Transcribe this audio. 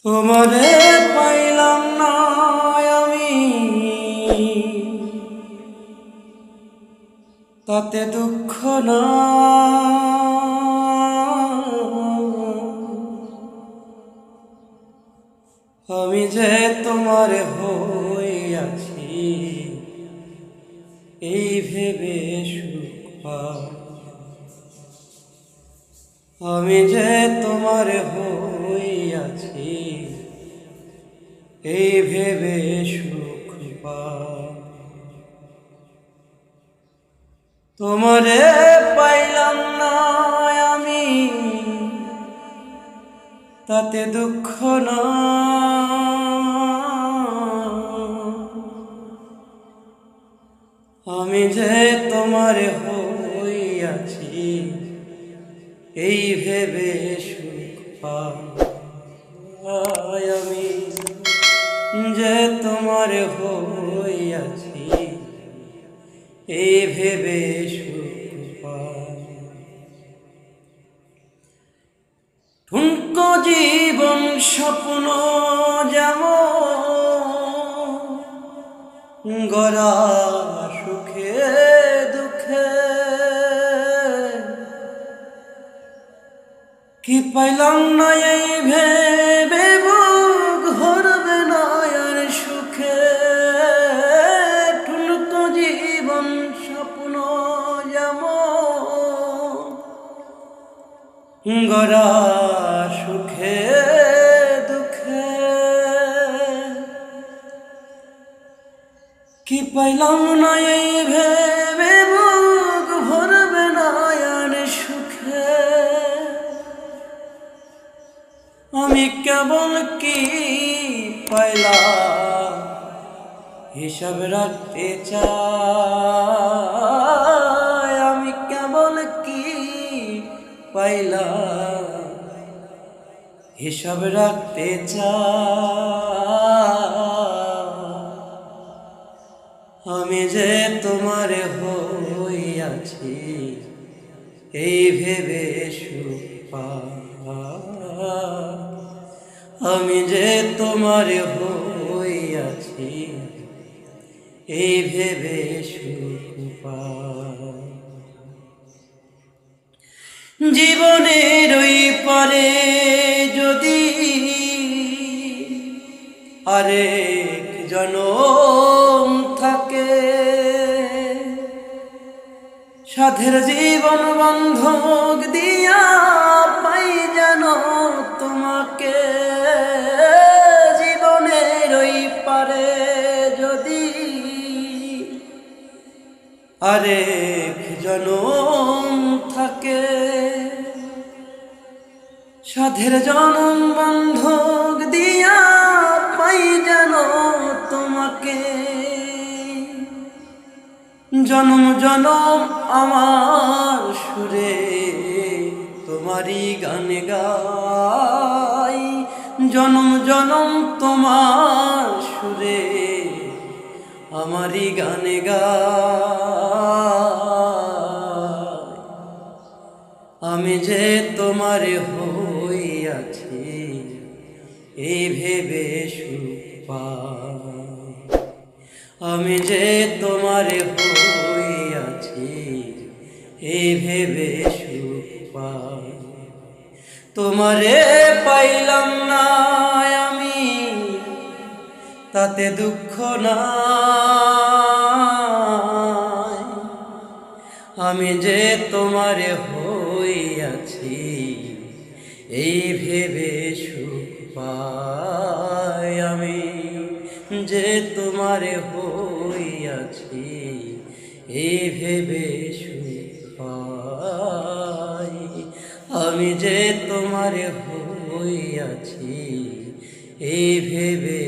তোমারে পাইলাম না আমি, তাতে দুঃখ না। আমি যে তোমার হইয়াছি এই ভেবে সুখ পাই। আমি যে তোমার হইয়াছি এই ভেবে সুখ পাই। তোমারে পাইলাম না আমি, তাতে দুঃখ না। আমি যে তোমার হইয়াছি এই ভেবে সুখ পাই। আমি যে তোমার হইয়াছি এই ভেবে সুখ পাই। ঠুনকো জীবন স্বপ্ন যেমন গড়া সুখে দুঃখে, কি পাইলাম না এই ভেবে বুক ভরবে না আর সুখে। ঠুনকো জীবন স্বপ্ন যেমন গড়া সুখে দুঃখে, কি পাইলাম না এই ভেবে বুক ভরবে না আর সুখে। আমি কেবল কি পাইলাম হিসাব রাখতে চাই। আমি কেবল কি পাইলাম হিসাব রাখতে চাই। আমি যে তোমার হইয়াছি এই ভেবে সুখ পাই। আমি যে তোমার হইয়াছি এই ভেবে সুখ পাই। জীবনের ওই পারে যদি আরেক জনম থাকে, সাধের জীবন বন্ধক দিয়া পাই যেন তোমাকে। জীবনের ওই পারে যদি আরেক জনম থাকে, সাধের জনম বন্ধক দিয়া পাই যেন তোমাকে। জনম জনম আমার সুরে তোমারই গান গাই। জনম জনম তোমার সুরে আমারই গান গাই। আমি যে তোমার হইয়াছি এই ভেবে সুখ পাই। আমি যে তোমার হইয়াছি এই ভেবে সুখ পাই। তোমারে পাইলাম না আমি, তাতে দুঃখ নাই। আমি যে তোমার হইয়াছি এই ভেবে সুখ পাই। আমি যে তোমার হইয়াছি এই ভেবে সুখ পাই। আমি যে তোমার হইয়াছি এই ভেবে